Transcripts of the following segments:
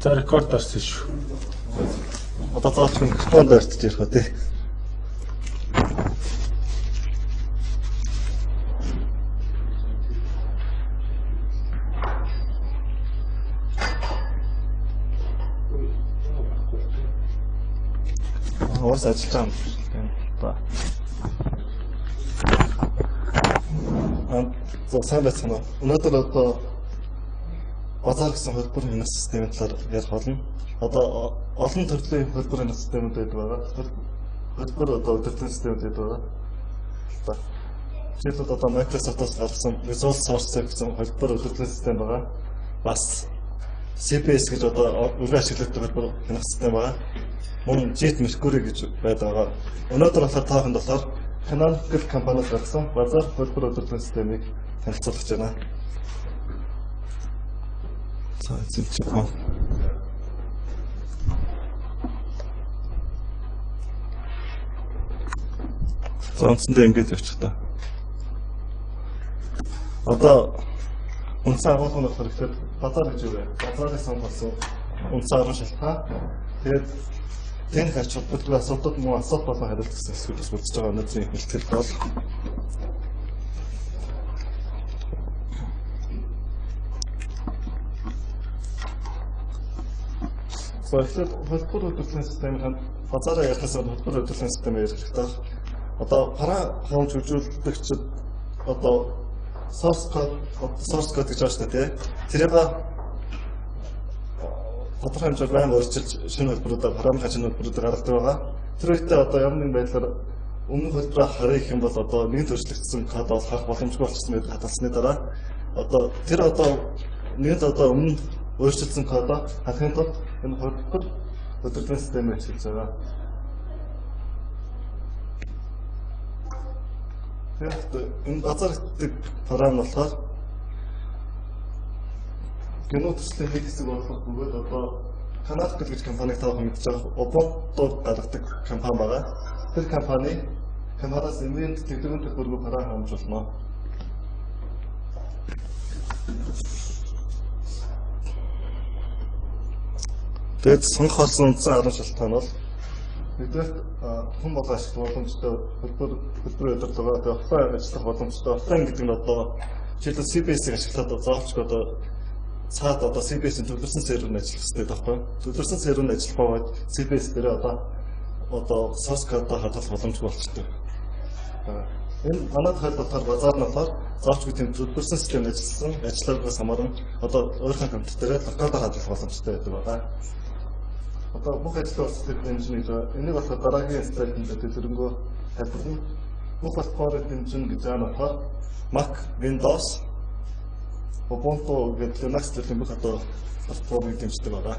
За рекорд дарсан шүү. Одоо цааш микрофон дээрч ирэх үү тий. Уус ажиллаж байгаа юм. За сайн байцгаана. Өнөөдөр одоо базар гэсэн хөлбөрийн хянах системийн талаар ярих болно. Одоо олон төрлийн хөлбөрийн хянах системүүд байдаг байгаа. Хөлбөр одоо өдөртөн системүүд байдаг байгаа. За жишээлбэл одоо Microsoft-оос гаргасан Visual Source гэсэн хөлбөр өдөртөн систем байгаа. Бас CPS гэж одоо үргэлж ашигладаг хөлбөр хянах систем байгаа. Мөн Jet Mercury гэж байдаг. Өнөөдөр болохоор тааханд болохоор Canon гэх компаниас гаргасан базар хөлбөр өдөртөн системийг танилцуулж байна. За зөвхөн Сонцтой ингэж явчих та. Одоо үнсэн агуулгын хэрэгтэй базар гэж юу вэ? Базарын сан болсон үнсэн агуулгын шалтгаан. Тэгээд тэнх ач холбогдол асуудал мөн асуудал болон хариулт гэсэн хэсгүүдээс бүрдэж байгаа өнөөдрийн хэлтгэл бол тэгэхээр хөлбөр өдөртөн системийн базараа ярихаас өмнө хөлбөр өдөртөн системээр ярих хэрэгтэй. Одоо параа хаамж хөгжүүлэгчид одоо source code гэж байна шүү дээ. Тэрийг тодорхой хэмжээгээр байн өөрчилж шинэ хөлбөрүүдээр параметр шинэ хөлбөрүүдээр гаргадаг байгаа. Тэр үедээ одоо ямар нэгэн байдлаар өмнөх хөлбөрөөр харах юм бол одоо нэгэн төрөлжлөгдсөн код бол харах боломжгүй болчихсон гэдэг хадгалсны дараа одоо тэр одоо нэгэн одоо өмнө өөрчилсөн кодоо харахын тулд энэ хөлбөр өдөртөн системээр ашиглаж байгаа. Тэгэхээр энэ базар гэдэг параметр болохоор геноо төслийн нэг хэсэг болох бөгөөд одоо Canon гэж компаниг таахан мэдж байгаа Ubuntu гаргадаг компани байгаа. Тэр компаниас event тэтгэврийн төлбөргүй параа хамж болно. Тэгээд сонгох болсон үндсэн арга шалтгаан бол нэгдүгээр хүн болгоо ашиглах боломжтой хөлбөр өдөртөгөө тэгээд офлайн ажиллах боломжтой. Офлайн гэдэг нь одоо жишээлбэл CPS-ийг ашиглаад заавч одоо цаад одоо CPS-ийн төлөвлөсөн серверт ажиллах хэрэгтэй байхгүй. Төлөвлөсөн серверт ажиллах бөгөөд CPS дээр одоо source code-оо хадгалах боломжгүй болчихдог. Энэ манайд болохоор базар натаар заавч тийм төлөвлөсөн системд ажилласан ажлаагаас хамааран одоо өөрийнхөө компьютерээр локалаар хадгалах боломжтой байдаг байна. Одоо бүх ажлын урсгал хэмжээний энийг болохоор дараагийн слайднд дэлгэрэнгүй тайлбарлана. Бүх болохоор хэмжээ гэж байгаа Mac, Windows, Ubuntu гэдэг Linux төрлийн бүх одоо платформыг дэмждэг байгаа.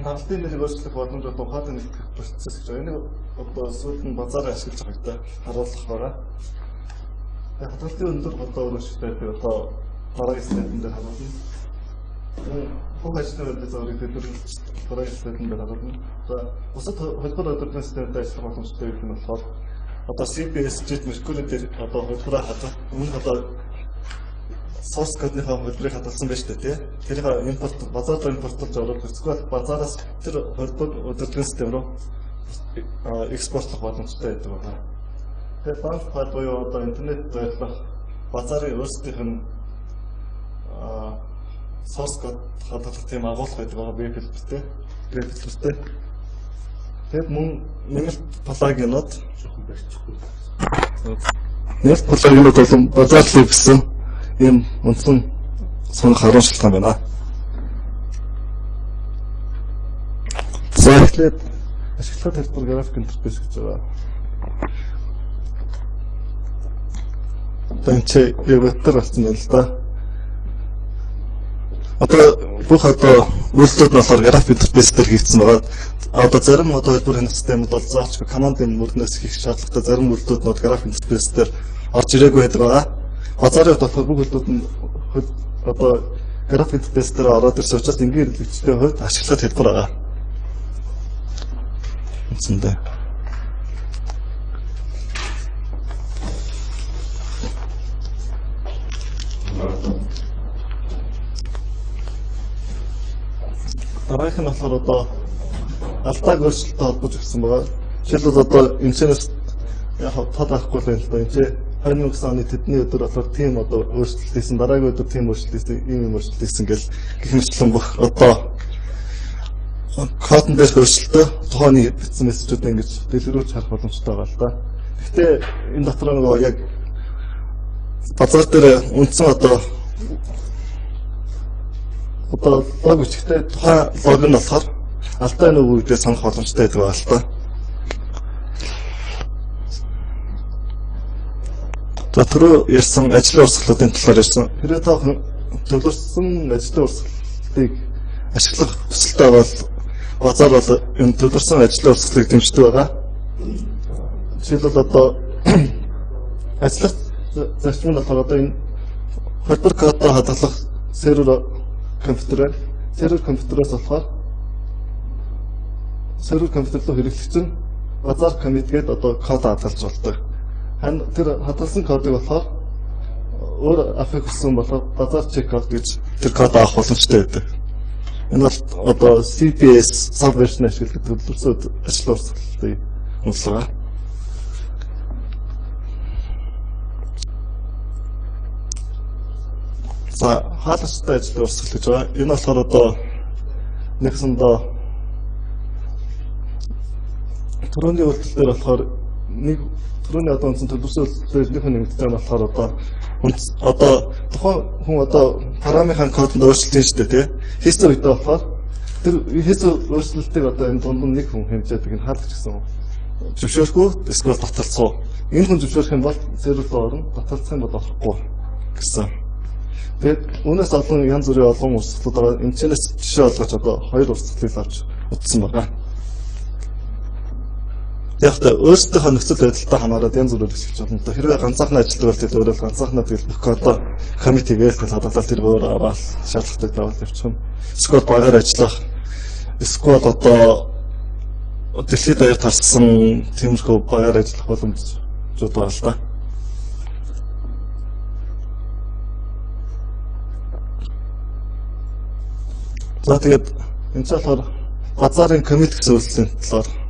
Хамтын нэрийг өөрчлөх боломж одоо ухаалаг нэгтгэх процесс гэж байна. Энийг одоо сүүлд нь базараар ашиглаж байгааг харуулах байгаа. Хадгалтын өндөр одоо өөрчлөлттэй одоо дараагийн слайднд харуулна. Бүх ажлын үйлдэл өөрийн төлөвлөлт дараагийн слайднд харуулна. За бусад хөлбөр өдөртөн системд ажиллах боломжтой юм нь болохоор одоо CPS Jet Mercury дээр одоо хөлбөрөө хадгалах өмнө одоо source code-ийнхаа хөлбөрийг хадгалсан байж тээ тий. Тэрийг импорт базараар импортлж оруулах эсвэл базараас тэр хөлбөр өдөртөн систем рүү экспортлох боломжтой байдаг байна. Тэгэхээр банк файл буюу одоо интернет байрлах базарын өөрсдийнх нь source code хадгалах тийм агуулга байдаг байгаа веб фильтртэй. Веб фильтртэй. Тэгэд мөн нэмэлт плагинууд жоохон барьчихгүй. Нэмэлт плагинууд болон базар лив гэсэн ийм үндсэн сонх харуун шалтгаан байна. За эхлээд ашиглах хэлбэр график интерфейс гэж байгаа. Тэнцээ вебтер болсон юм л да. Одоо бүх одоо үйлдэлүүд нь болохоор график интерфейс дээр хийгдсэн байгаа. Одоо зарим одоо хэлбэр хянах системд бол заавч командын мөрнөөс хийх шаардлагатай зарим үйлдэлүүд нь график интерфейс дээр орж ирээгүй байдаг байгаа. Базарын болохоор бүх үйлдэлүүд нь одоо график интерфейс дээр ороод ирсэн учраас энгийн хэрэглэгчдийн хувьд ашиглах хэлбэр байгаа. Үндсэндээ Дараагийнх нь болохоор одоо алдааг өөрчлөлтөд холбож өгсөн байгаа. Жишээлбэл одоо энэчнээс яг тод авахгүй л байна л да. Энэ 2000 оны тэдний өдөр болохоор тийм одоо өөрчлөлт хийсэн, дараагийн өдөр тийм өөрчлөлт хийсэн, ийм өөрчлөлт хийсэн гэх мэтлэн бүх одоо кодн дээр өөрчлөлтөө тухайн бичсэн мессежүүд ингэж дэлгэрүүлж харах боломжтой байгаа л да. Гэхдээ энэ дотор нөгөө яг базар дээр үндсэн одоо лог бичгтээ тухайн лог нь болохоор алтай нэг үедээ санах боломжтой байдаг байгаа л да. За түрүү ярьсан ажлын урсгалуудын талаар ярьсан. Хэрвээ та төлөвлөсөн ажлын урсгалыг ашиглах хүсэлтэй бол базар бол энэ төлөвлөсөн ажлын урсгалыг дэмждэг байгаа. Жишээлбэл одоо ажлах зарчим нь болохоор одоо энэ холбоор кодоо хадгалах сервер компьютероос болохоор сервер компьютер руу хэрэглэгч нь базар commit гэдэг одоо код хадгалж болдог. Тэр хадгалсан кодыг болохоор өөр авах хүссэн болохоор базар checkout гэж тэр код авах боломжтой байдаг. Энэ бол одоо CPS subversion ашигладаг төлөвлөсөн ажлын урсгалын онцлог. За хаалцтай ажлын урсгал гэж байгаа. Энэ болохоор одоо нэгсэндээ түрүүний үйлдэл дээр болохоор түрүүний одоо үндсэн төлөвлөсөн үйлдэл дээр нэмэгддэг нь болохоор одоо тухайн хүн одоо параметрын кодд өөрчлөлт хийж штэ тий. Хийсэн үедээ болохоор тэр хийсэн өөрчлөлтийг одоо энэ дунд нь нэг хүн хэмжээдэг энэ хаалгач гэсэн зөвшөөрөхгүй эсвэл таталцуу. Энэ хүн зөвшөөрөх юм бол сервер руу орно, таталцах юм бол орохгүй гэсэн. Тэгээд үүнээс олон янз бүрийн олон урсгалууд байгаа. Энэчнээс жишээ олгож одоо хоёр урсгалыг авч утсан байна. Яг та өөрсдийнхөө нөхцөл байдалтай хамаараад янз бүрээр хэвчж болно. Хэрвээ ганцаархан ажилладаг бол тэр өөрөө ганцаархнаа тэгэл кодоо commit хийгээл хадгалаад тэр өөр аваад шаардлагатай даваад явчих юм. Эсвэл багаар ажиллах. Эсвэл одоо дэлхийд даяар тарсан тиймэрхүү багаар ажиллах боломжууд байна л да. За тэгээд энэ ч болохоор базарын commit гэсэн үйлсийн талаар байна.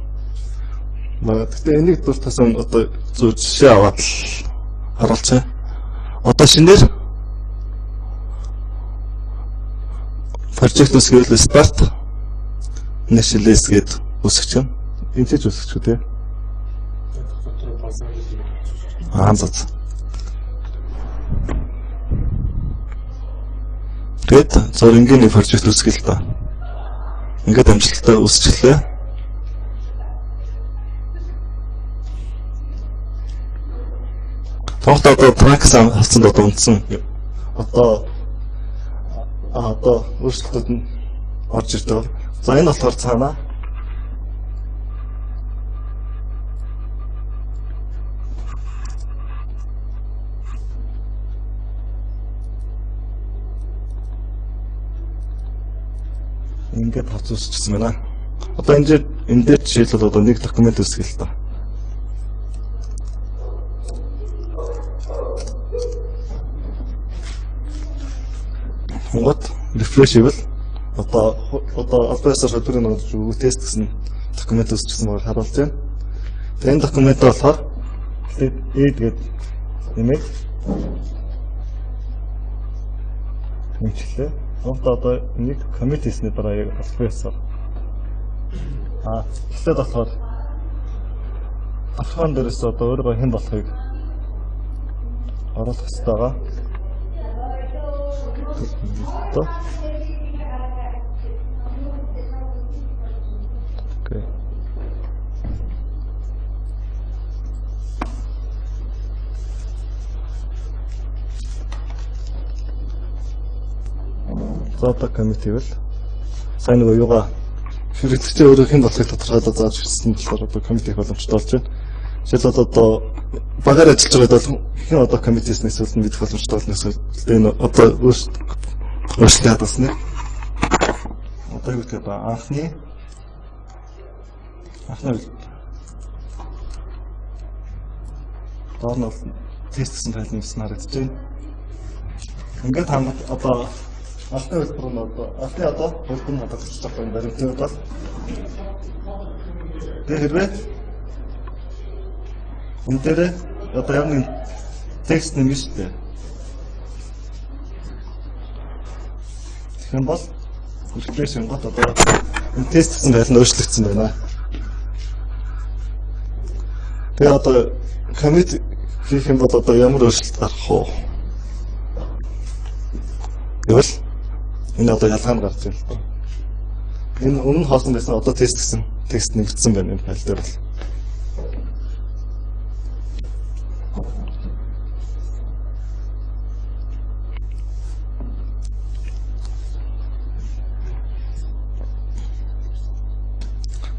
Гэхдээ энийг дуртасан одоо зөв жишээ аваад л харуулцгаая. Одоо шинээр project үсгээл start initialize гэдэг үсгэж байна. Энд ч үсгэж үү те. Зат. Тэгээд зургийн project үсгэл та. Ингээд амжилттай үсчихлээ. Тогтоо одоо тракс авсан одоо үндсэн. Одоо өөрчлөлтөд нь орж ирдэг. За энэ болохоор цаана. Ингээд хац үсчихсэн байна. Одоо энэ дээр жишээлбэл одоо нэг документ үсгэл та. Монгод refresh ивэл одоо албаасаар хөдөлгөөний нөөц үү тест гэсэн документ үсчихсэн байгааг харуулж байна. Тэгээ энэ документ болохоор тэгээд нэмээд нэмчлээ. Одоо нэг commit хийсний дараа яг албаасаар тэгээд болохоор ахын дээрээс одоо өөрөө хэн болохыг оруулах хэрэгтэй байгаа. Okay. За одоо commit хийвэл сайн нэг юугаа хэрэглэгчээ өөрөө хэн болохыг тодорхойлоод зааж ирсэн болохоор одоо commit хийх боломжтой болж байна. Жишээлбэл одоо багаар ажиллаж байгаа бол хэн одоо commit хийснээс үлдэн мэдэх боломжтой болноос энэ одоо өөрчлөлт хадгалсан юм. Одоо юу гэдэг ба анхны доорноос тест гэсэн файл нэмсэн харагдаж байна. Ингээд одоо Алхны хөлбөр нь алхны хөлбөр нь хадгалж байгаа юм баримтын бол. Тэгээ хэрвээ энэ дээр яг нэг текст нэмж штэ. Тэгэхээр бол refresh гот энэ тест гэсэн байл нь өөрчлөгдсөн байна. Тэгээ commit хийх юм бол ямар өөрчлөлт гарах вэ? Гэвэл энэ ялгаа нь гарч байна л да. Энэ өмнө хоосон байсан тест гэсэн текст нэмэгдсэн байна энэ файл дээр бол.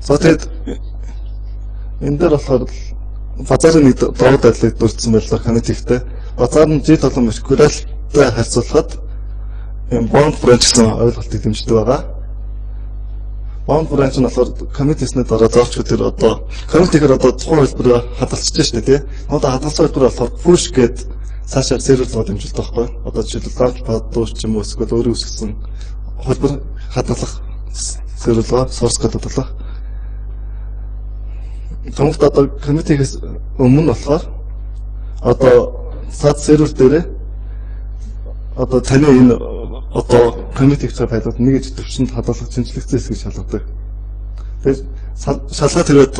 За тэгээд энэ дээр болохоор базарын нэг доод байдлыг дурдсан байлаа Commit-тэй. Базар нь G7 Mercurial-тай харьцуулахад энэ Bound Branch гэсэн ойлголтыг дэмждэг байгаа. Bound Branch нь болохоор Commit-снээ дараа заавч тэр Commit-ээр тухайн хөлбөрөөр хадгалчихж штэ тий. Хадгалсан хөлбөр болохоор push гээд цаашаа сервер руу дэмжүүлдэг байхгүй. Жишээлбэл Launchpad дуу ч юм уу эсвэл өөрөө үүсгэсэн хөлбөр хадгалах сервер руу source code хадгалах. Томт Commit-ээс өмнө болохоор SAT сервер дээр таны энэ Commit-ийг файлууд нэг иж төвшөнд хадгалах шинжилгэцэн хэсгийг шалгадаг. Тэгээд шалгаад хэрэг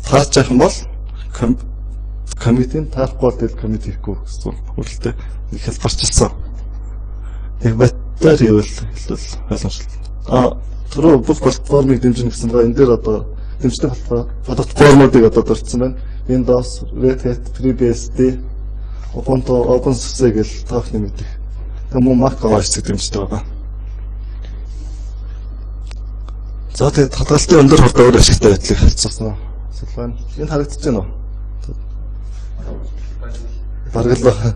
таарч явах юм бол Commit-ийн таарахгүй бол Commit хийхгүй гэсэн үгтэй их хэлбэрчилсэн. Яг батар юу хэлвэл ойлгомжтой. Түрүү бүх платформыг дэмжинэ гэсэн байгаа энэ дээр дэмждэг платформуудыг дурдсан байна. Windows, Red Hat, FreeBSD, Ubuntu, OpenSUSE гэл таахны мэдээ. Тэгм үү Mac OS-ийг дэмждэг байгаа. За тэгээд хадгалтын өндөр хурд өөр ашигтай байдлыг харьцуулсан. Байна. Энэ харагдаж байна уу? Баргалгаа.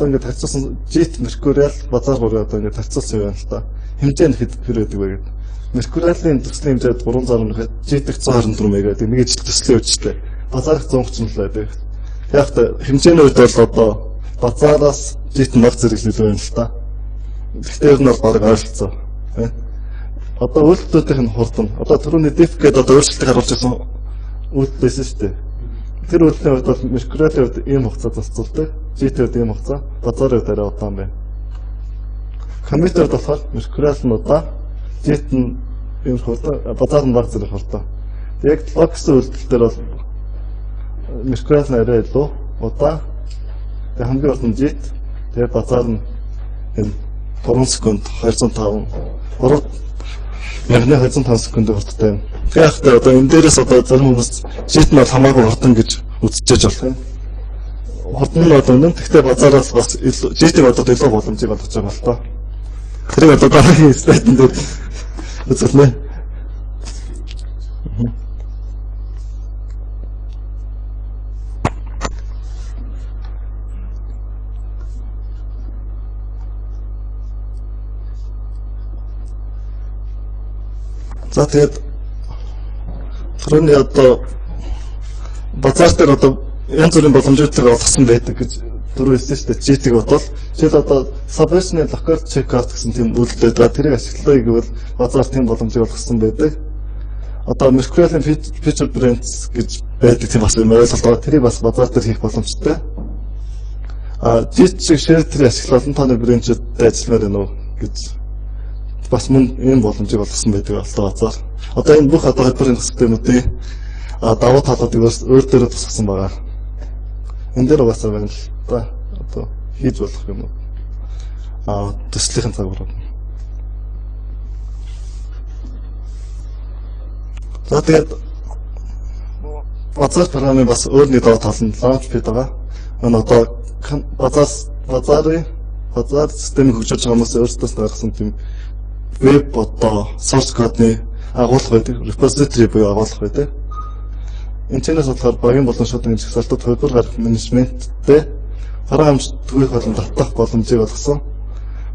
Ингээд харьцуулсан JIT Mercurial базар гурав ингээд харьцуулсан юм байна л да. Хэмжээ нь хэр байдаг вэ гэдэг. Mercurial-ын төслийн хэмжээ 300 мэг, JIT-х 124 мэг гэдэг нэг ижил төслийн үедтэй. Базарх 130 л байдаг. Яг та хэмжээний үед бол базараас JIT баг зэрэглэл байна л да. Гэхдээ энэ бол баг ойлцоо. Үйлдэлтийнх нь хурдан. Түрүүний diff гэдэг өөрчлөлтийг харуулж байсан үйлдэл байсан шүү дээ. Тэр үйлдлийн үед бол Mercurial-ийн үед ийм хугацаа засцуулдаг. JIT-ийн үед ийм хугацаа, базарын үед арай удаан байна. Commit-ээр болохоор Mercurial нь удаан, JIT нь ийм хугацаа, базар нь баг зэрэг хурдан. Яг логиксэн үйлдэл дээр бол Mercurial нь арай илүү удаан. Тэгээ хамгийн урд нь JIT, тэгээ базар нь энэ 3 секунд 205 205 секундын хурдтай юм. Тэгэхээр энэ дээрээс зарим хүмүүс JIT нь бол хамаагүй хурдан гэж үзчихэж болох юм. Хурдан нь үнэн. Гэхдээ базараас бас JIT-ийг илүү боломжийг олгож байгаа л тоо. Тэрийг дараагийн слайдн дээр үзүүлнэ. За тэгээд түрүүний базар дээр янз бүрийн боломжуудыг олгосон байдаг гэж дөрөв хэлсэн шүү дээ. JIT-ийг бодвол жишээл Subversion Local Checkout гэсэн тийм үйлдэл байгаа. Тэрийг ашиглая гэвэл базар тийм боломжийг олгосон байдаг. Mercurial-ын Feature Brands гэж байдаг тийм бас ойлголт байгаа. Тэрийг бас базар дээр хийх боломжтой. JIT шиг share tree ашиглуулан таны брэндчүүдтэй ажилламаар байна уу гэж бас мөн ийм боломжийг олгосон байдаг базар. Энэ бүх хэлбэрийн системүүдийн давуу талуудыг өөр дээрээ тусгасан байгаа. Энэ дээр угаасаа байна л да. Хийж болох юм уу? Төслийн цагаар. За тэгээд базар програмын бас өөр нэг давуу тал нь Launchpad байгаа. Базар системийг хөгжүүлж байгаа хүмүүс өөрсдөөс гаргасан тийм веб source code-ны агуулга байдаг, repository буюу агуулга байдаг. Энэ чэнэс болохоор багийн болон шударгын жагсаалтад хөлбөр гарах менежменттэй хараа хамт түгээх болон татах боломжийг олгосон.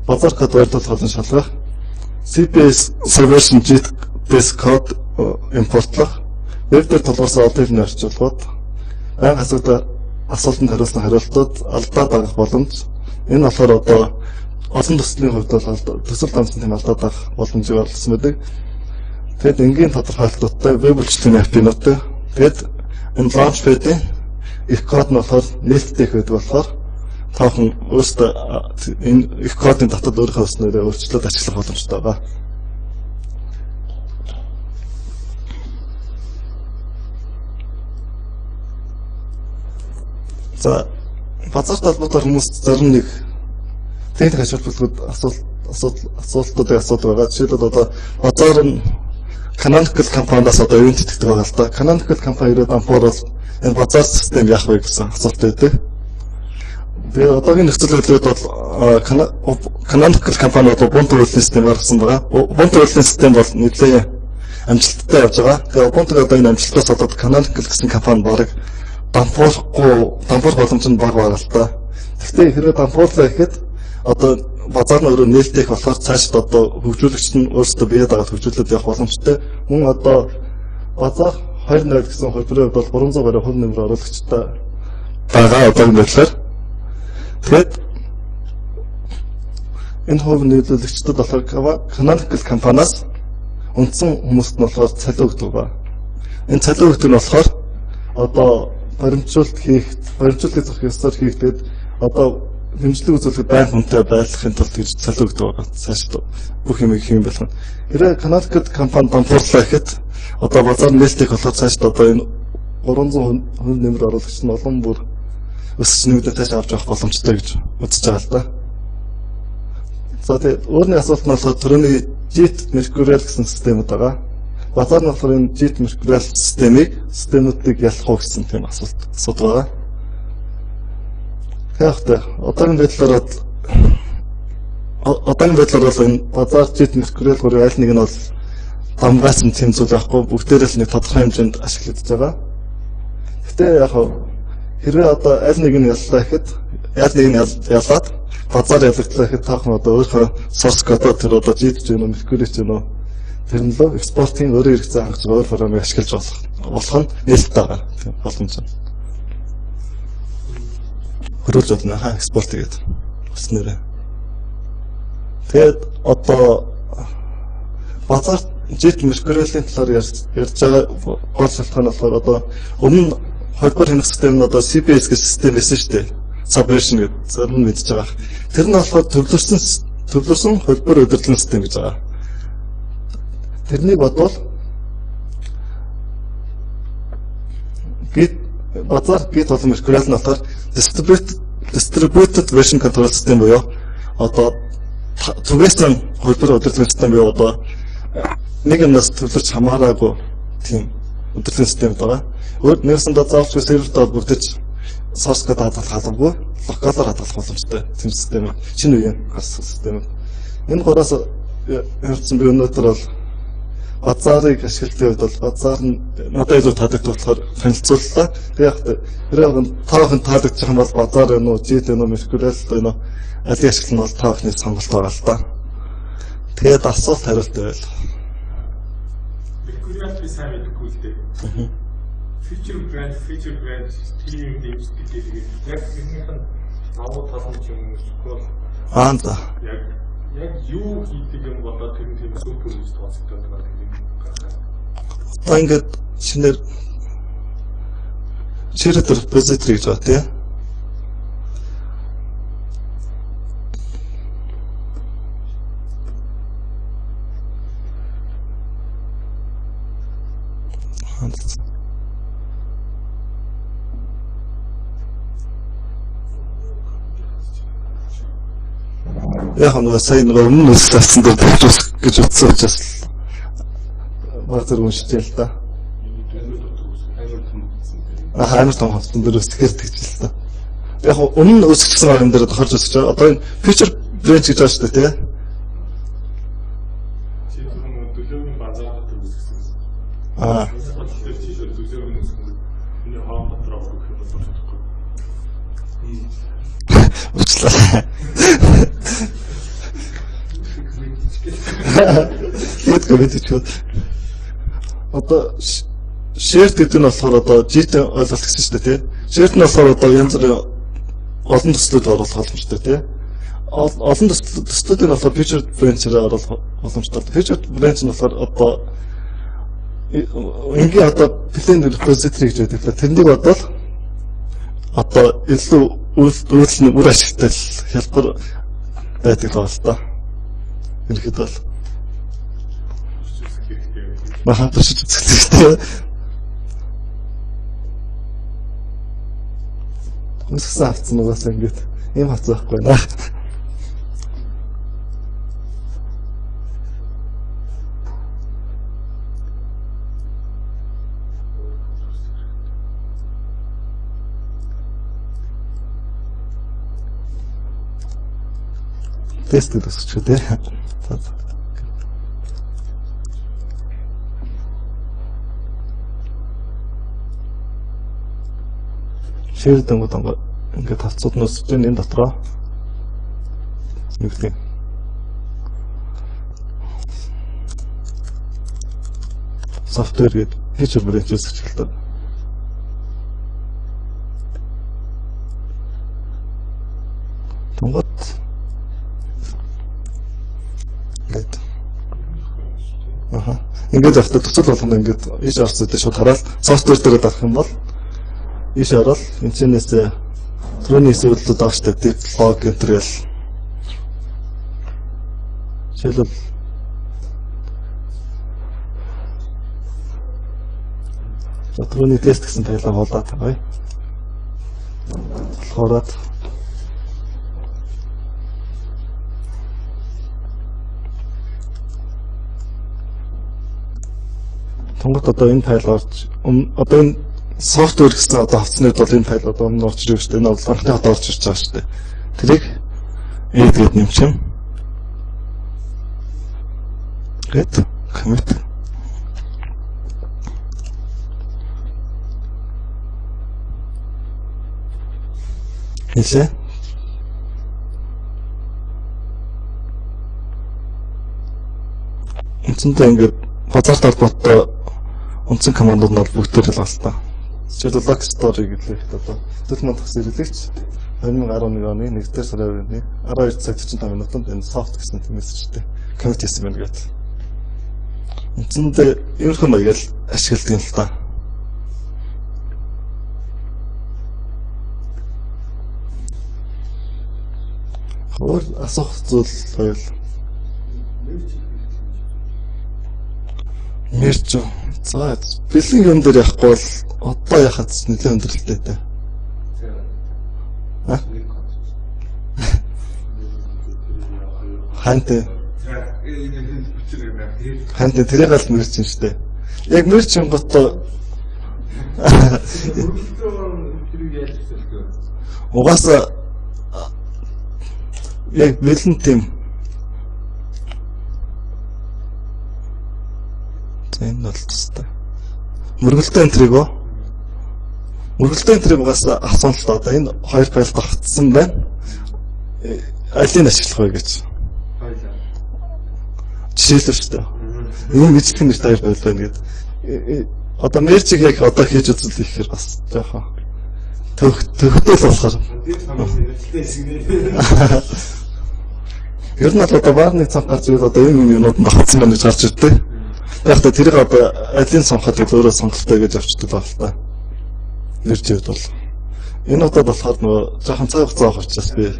Базар код барьдуулах болон шалгах, CPS Subversion JIT code импортлох, дээр толгоосоо одын орчуулгууд байнга асуултанд хариулсан хариултууд алдаад байгаа боломж. Энэ болохоор одоо олон төслийн хувьд бол төсөл дамжсан тийм алдаад байгаа боломжийг олсон байдаг. Тэгэд энгийн тодорхойлолттой веб үйлчилгээний аппинуудтай. Тэгэд энэ Launchpad-ийн их код нь болохоор нээлттэй байдаг болохоор таахан өөрөөсөө энэ их кодын дотор өөрийнхөө өснөөрөө өөрчлөлт ажиллах боломжтой байгаа. За базарт холбоотой хүмүүс зарим нэг техник аж холбогдолд асуултуудыг асуудаг байгаа. Жишээлбэл одоо базар нь Canonical компаниас одоо юу гэдэг байгаа л да. Canonical компани ирээд ампур бол энэ базар систем яах вэ гэсэн асуулт байдаг. Тэгээ одоогийн нөхцөл байдлууд бол Canonical компани одоо Ubuntu үйлдвэрлэлийн систем гаргасан байгаа. Ubuntu үйлдвэрлэлийн систем бол нэлээд амжилттай явж байгаа. Тэгээ Ubuntu-г одоо энэ амжилтаас болоод Canonical гэсэн компани бараг дампуурах боломж нь бага байгаа л да. Гэхдээ хэрэг дампуурлаа гэхэд одоо базар нь өөрөө нээлттэй их болохоор цаашд одоо хөгжүүлэгч нь өөрсдөө бие дагаад хөгжүүлээд явах боломжтой. Мөн одоо базар 2.0 гэсэн хөлбөрөөр бол 300 гаруй хувь нэмэр оруулагчтай байгаа одоогийн байдлаар. Тэгээд энэ хувь нэмэлтчдэд болохоор Canonical компаниас үндсэн хүмүүст нь болохоор цалин өгдөг ба. Энэ цалин өгдөг нь болохоор одоо баримтжуулалтыг зохих ёсоор хийгдээд одоо хэмжлэг үзүүлэлт байнга хүнтэй байлгахын тулд гэж цалин өгдөг байгаа. Цаашд бүх юм хийх юм болох нь. Хэрэг Canonical компани дампуурлаа гэхэд одоо базар нээлттэй болохоор цаашд одоо энэ 300 хувь нэмэр оруулагч нь олон бүр өсөж нэмэгдэж тааш авч явах боломжтой гэж үзэж байгаа л да. За тэгээд өөрний асуулт нь болохоор төрөний JIT Mercurial гэсэн системүүд байгаа. Базар нь болохоор энэ JIT Mercurial системүүдийг ялах уу гэсэн тийм асуулт байгаа. Тэгэхээр одоогийн байдлаар бол энэ базар JIT Mercurial гурван аль нэг нь бол дамгаасан тийм зүйл байхгүй, бүгдээрээ л нэг тодорхой хэмжээнд ашиглагдаж байгаа. Гэтэ яг хэрвээ одоо аль нэг нь яллаа гэхэд ялаад базар ялагдлаа гэхэд таахан одоо өөрийнхөө source code тэр одоо JIT ч юм уу Mercurial ч юм уу тэр нь л экспортын өөрийн хэрэгцээ хангаж өөр програмыг ашиглаж болох нь нээлттэй байгаа. Тийм боломж нь. Хөрвүүлж болно экспорт гэдэг өснөрөө. Тэгээд одоо базар JIT Mercurial-ийн талаар ярьж байгаа гол шалтгаан болохоор одоо өмнө холбоор хянах систем нь одоо CPS гэсэн систем байсан шүү дээ. Subversion гэдэг зарим нь мэдж байгаа. Тэр нь болохоор төвлөрсөн холбоор удирдлагын систем гэж байгаа. Тэрнийг бодвол базар болон Mercurial нь болохоор distributed version control system буюу одоо түгээсэн холбоор удирдлагын систем буюу одоо нэг юмнаас төвлөрч хамаараагүй тийм удирдлагын систем байгаа. Өөр нэгсэндээ заавч серверт бүрдэж source code хадгалах халамгүй локалаар хадгалах боломжтой тийм систем шинэ үеийн систем. Энэ гураас ярьсан би өнөөдөр бол базарыг ашиглахын хувьд бол базар нь надад илүү таалагддаг болохоор танилцууллаа. Тэгээд хэрэг таахан таалагдчих юм бол базар юм уу, JIT юм уу, Mercurial юм уу алийг ашиглах нь бол таахны сонголт байгаа л да. Тэгээд асуулт хариулт байвал. Mercurial би сайн мэдгүй л дээ. Feature brand тийм юм дэмждэг гэдэг. Яг энэхийнх нь давуу тал нь юм эсвэл за. Яг юу хийдэг юм болоо тэр тийм супер гэж тооцогдоод байгаа юм. Ингээд шинээр shared repository гэж байна тийм. Яг нэг сайн нэг өмнө үсэлсэн дээр төвчс гэж утсан учраас базар уншиж л да. Амар том хавтан дээр үсгээр тэгж л да. Яг өмнө үсгсэн юм дээр тохирж үсэж байгаа. Одоо энэ feature branch гэж байна шүү дээ тийм. Чи зөвхөн төлөвийн базар дээр үсгсэн. Төлөвийн үсгсэн. Энэ хаан дотроо өгөх юм болохгүй. Учлаа. Мэдгүй одоо shared гэдэг нь болохоор одоо жийтэй ойлголт гэсэн шүү дээ тий. Shared нь болохоор одоо янз бүрийн олон төслүүд оруулах боломжтой тий. Олон төслүүд нь болохоор featured branch-аар оруулах боломжтой. Featured branch нь болохоор одоо ингээ одоо plan repository гэж байдаг. Тэрнийг бодвол одоо илүү үйлчлэн үр ашигтай хялбар байдаг л байна. Ихэд бол махад төшөж үзэхтэй. Үсгсэн авцсан угаас ингээд ийм хацсан байхгүй наа. Тест хийх дээ. Шир дэнгүүд ингээд тавцууд нөсөж энэ дотроо нэгтгэн. Софтвер гээд feature branch үүсгэж эхэлдэг. Тэнгод ингээд завтар төсөл болгоно ингээд ийш орцтой шууд хараад софтвер дээр дарах юм бол ийш ороод энэчнээс түрүүний зүйлүүд авчтай лог энтергээл жишээлбэл түрүүний тест гэсэн тайлбар болоод байгаа. Болохоор Тэнгот одоо энэ файл орж одоо энэ софтвер гэсэн одоо хавцнууд бол энэ файл одоо өмнө орж ирж байгаа шүү дээ. Энэ бол анхны хот орж ирж байгаа шүү дээ. Тэрийг edit нэмчим. Гэт commit. Хэлээ. Энэчнээ ингээд базар талбартай үндсэн командууд нь бүгд төр л байна. Жишээлбэл log story гэдэг одоо төлөв мандах зэрлэгч 2011 оны 1-р сарын 12 цаг 45 минутанд энэ soft гэсэн мессежтэй commit хийсэн байна гэдэг. Үндсэндээ ерөнхий маягаар ашигладаг юм л та. Хөр асуух зүйл байл. Мерч. За бэлэн юм дээр явахгүй бол одоо яхад нэлээд өндөрлөлтэй дээ. Хант тэрийг аль мерч юм шүү дээ. Яг мерч юм гото угаасаа яг бэлэн тийм энэ бол тустай. Мөргөлтөө энтригөө. Мөргөлтөө энтриг угаасаа асуун л та одоо энэ хоёр файл давтсан байна. Алийг ашиглах вэ гэж. Жишээлбэл шүү дээ. Энэ мэдлэг нэрт хоёр файл байна гэдэг. Одоо мерчиг яг одоо хийж үзэл ихээр бас жоохон төгтөл болохоор. Ер нь одоо баарны цаг гарч ирээд одоо энэ юмнууд нь багцсан байна гэж гарч ирдээ. Яг та тэрийг одоо алийг сонгоход өөрөө сонголттой гэж авчдаг байна л та. Нэрчээд бол энэ удаад болохоор нөгөө жоохон цаг хугацаа авах учраас би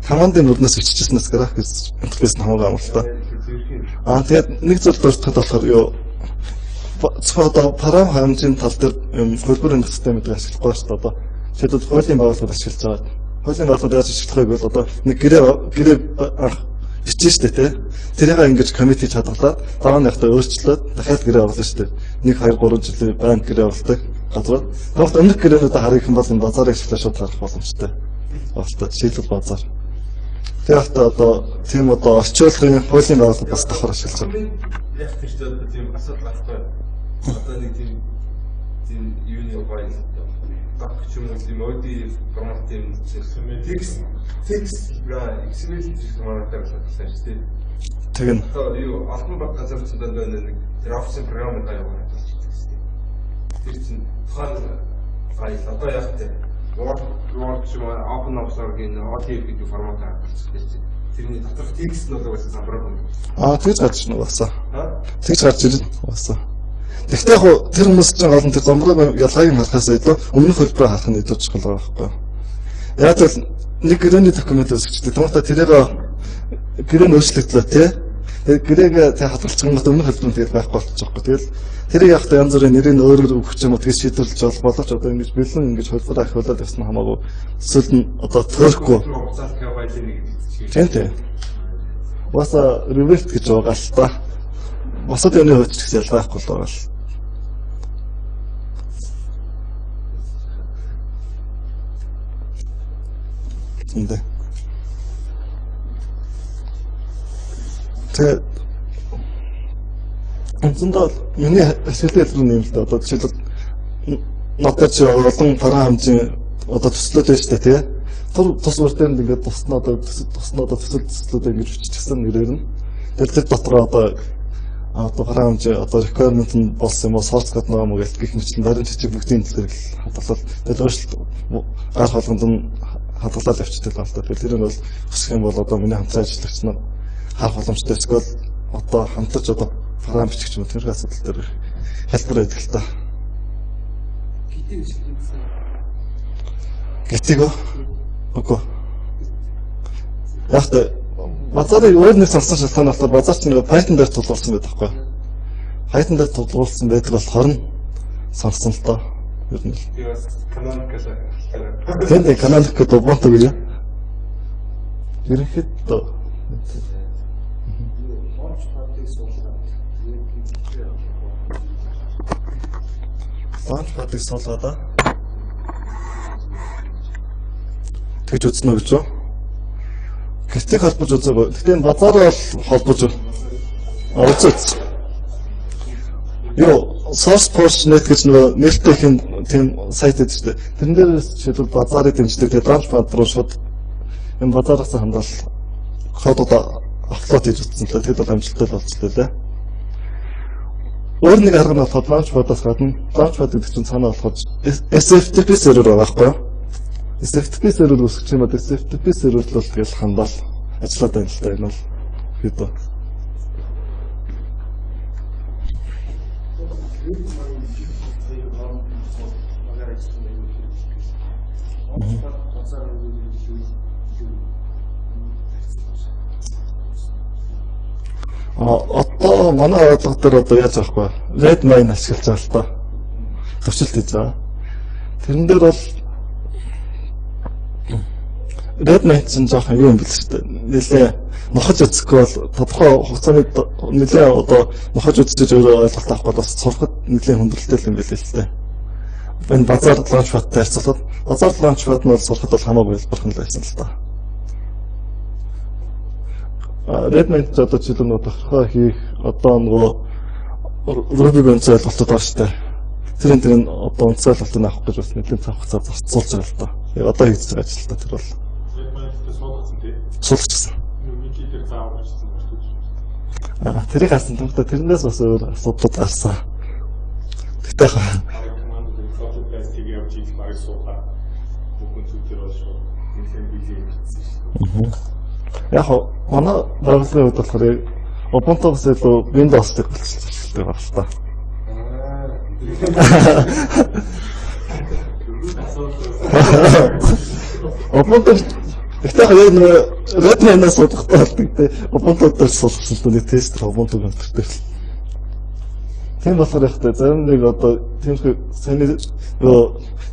командын нүднээс иччихснээс график интерфейс нь хамаагүй амралтай. Тэгээд нэг зүйл дуртахад болохоор юу зөвхөн одоо парам хэмжээний тал дээр хөлбөрийн систем гэдэг ашиглахгүй шүү дээ. Одоо жишээлбэл хуулийн байгууллагууд ашиглаж байгаа. Хуулийн байгууллагууд яаж ашиглахыг бол одоо нэг гэрээ бичиж штэ тий. Тэрийг ингэж коммит хийж хадгалаад дараа нь яхаа өөрчлөөд дахиад гэрээ оруулсан штэ. 1 2 3 жилийн банк гэрээ оруулдаг газар. Тэгвэл өмнөх гэрээнүүдээ харах юм бол энэ базарыг ашиглаж шууд харах боломжтой. Болтой шийдэл базар. Тэгээд одоо тийм одоо орчуулгын хуулийн байгууллага бас давхар ашиглаж байгаа. Яг тэр чинь тийм асуудал байхгүй. Одоо нэг тийм юуны файл гэх юм уу тийм OD формат тийм текст XML хийж манайтай ажилласан шүү дээ. тэгнэ. Одоо юу албан баг газар зүйн нэг тэр офисын програмыг аягаа тэр чинь тухайн файл одоо яг тэр Word ч юм уу open office-ийн ODF гэдэг формат гаргаж ирсэн. Тэрний доторх текст нь бол угаасаа самбар юм. Тэгж гарч ирнэ угаасаа. Тэгж гарч ирнэ угаасаа. Тэгтээ яг тэр хүмүүс чинь гол нь тэр замбарыг ялгааг нь харахаас илүү өмнөх хөлбөрөөр харах нь илүү чухал байгаа байхгүй. Яг л нэг гэрээний документ өсгчтэй. Тэгмээ тэрээр гэрээ нөөцлөгдлөө тий. Тэгээд гэрээг тэг хадгалчих юм бол өмнөх хөлбөрөнд тэгээд байхгүй болчихгүй. Тэгэл тэрийг яг янз бүрийн нэрийг өөрөөр өгөх юм уу тэгээд шийдвэрлэж боловч одоо ингэж бэлэн ингэж хөлбөр ахиулаад явсан хамаагүй эсвэл нь одоо төрөхгүй. Тийм. Баса реверт гэж байгаа л та. Босод өний хөөч гэсэн ялгаахгүй л байгаа л. Эндээ. Тэгээд энэ миний ашиглал руу нэмэлт одоо жишээлбэл надад чи олон параа хэмжээ одоо төслөөд байж та тий. Тус бүртээр ингээд туснаа одоо төслүүд ингэж биччихсэн нэрээр нь. Тэр дотор одоо параа хэмжээ одоо requirement нь болсон юм уу source code нөө мөн гэх мэтлэн дарин жижиг бүгдийн төлөв хадгалаад тэгэл өөрчлөлт гар болгонд нь хадгалаад явчихдаг байна л да. Тэр нь бол өсөх юм бол одоо миний хамтран ажиллагч нар харах боломжтой эсвэл одоо хамтарч одоо параа бичих юм тэр асуудал дээр хэлбэр байдаг л та. Гэтиг үгүй. Яг та базарын өөр нэг сонсон шалтгаан болохоор базар чинь Python дээр тулгуурсан байдаг байхгүй. Python дээр тулгуурсан байдаг болохоор нь сонсон л доо. Ер нь. Canonical. Canonical Ubuntu гэж. Ерөнхийдөө Launchpad-ыг суулгаад тэгж үзнэ гэж үү? Гэтийг холбож үзээгүй. Гэтэ базараар холбож үзээч. Юу, SourceForge.net гэж нээлттэй тийм сайт байдаг шүү дээ. Тэрэн дээр жишээлбэл базарыг дэмждэг. Тэгээд Launchpad руу шууд энэ базараас хандаал кодоо аплод хийж үзсэн л тэгээд бол амжилттай болчихлоо лээ. Өөр нэг арга нь болохоор Launchpad-аас гадна Launchpad гэдэг чинь цаанаа болохоор SFTP сервер байгаа байхгүй юу? SFTP сервер үүсгэж юм бол SFTP сервер л тэгэл хандаал ажиллаад байна л та энэ бол хэд. Одоо манай бодлого дээр одоо яаж авахгүй Redmine ашиглаж байгаа л та. Төвчлөлт хийж байгаа. Тэрэн дээр бол Redmine чинь жоохон юу юм бэл шүү дээ. Нилээ нохож үзэхгүй бол тодорхой хугацааны нилээ одоо нохож үзэж өөрөө ойлголт авах бол бас сурахад нилээ хүндрэлтэй юм байл л дээ. Энэ базар Launchpad-тай харьцуулахад базар Launchpad нь бол сурахад бол хамаагүй хэлбэрхэн л байсан л та. Redmine ч одоо жишээлбэл тодорхой хийх одоо нөгөө Ruby-гийн ойлголтод байна шүү дээ. Тэр одоо онцгой ойлголтыг авах гэж бас нэлээд цаг хугацаа зарцуулж байгаа л та. Одоо хийж байгаа ажил та тэр бол. Суулгачсан. Википедиа заавал бичсэн байна шүү дээ. Тэрийг харсан тогтоо тэрнээс бас өөр асуудлууд гарсан. Гэтэ командыг copy paste явуулж их марыг суулгаа. Бүхэн зүтэр бол шүү. Нэлээд бие бичсэн шүү. Яг манай байгууллагын хувьд болохоор Ubuntu-гоос илүү Windows-тэй болчихсон байна л та. Ubuntu ихтэй яг нэг Redmine-аас судахтай болдог. Ubuntu-д суулгасан л нэг тестер Ubuntu компьютер. Тийм болохоор ихтэй зарим нэг одоо тиймэрхүү сайн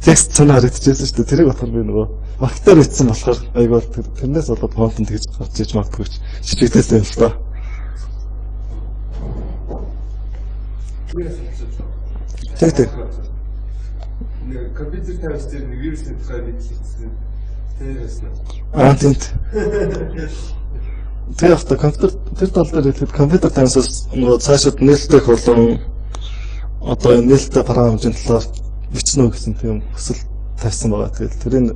текст цанаа харагдчихсэн шүү дээ. Тэрийг болохоор би нөгөө Mac-дээр бичсэн болохоор айгүй тэрнээс болоод фонтон тэгж гарч иж магадгүй ч шийдэлтэй юм л та. Тэг. Компьютер тавьж тэр нэг вирусны тухай мэдчихсэн. Тэрсэн. Тийм. Тэр авто компьютер тэр тал дээр хэлэхэд компьютер тавьсаас нөгөө цаашид нээлттэй болон одоо нээлттэй параметрын талаар бичнэ гэсэн тийм хүсэл тавьсан байгаа. Тэгээд тэрийг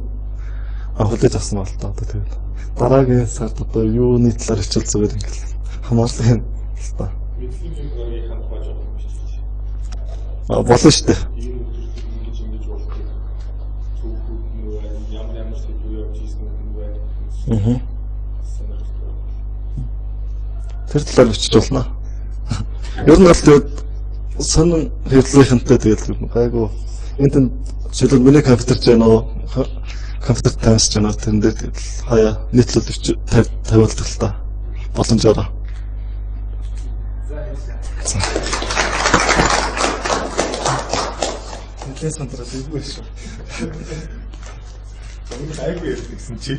хүлээж авсан байна л та. Одоо тэгээд дараагийн сард одоо юуны талаар хичээл зүгээр ингээл хамаарлын та. Мэдлэг зүйн хандх байж байгаа юм шиг. Болно шүү дээ. ийм ингэж болдог. Түүхүүд нь ямар сэдвээр явж ийсэн юм бэ? Тэр талаар бичиж болно. Ер нь бол тэгээд сонин хэвлэлийнхэнтэй тэгээд гайгүй энд жишээлбэл миний компьютер ч нөө компьютер тавьж байна тэрэн дээр тэгээд хаяа нийтлэл тавиулдаг л та боломжоор. Нэлээд сандрал ийгүй шүү. Айгүй ярьдаг гэсэн чи.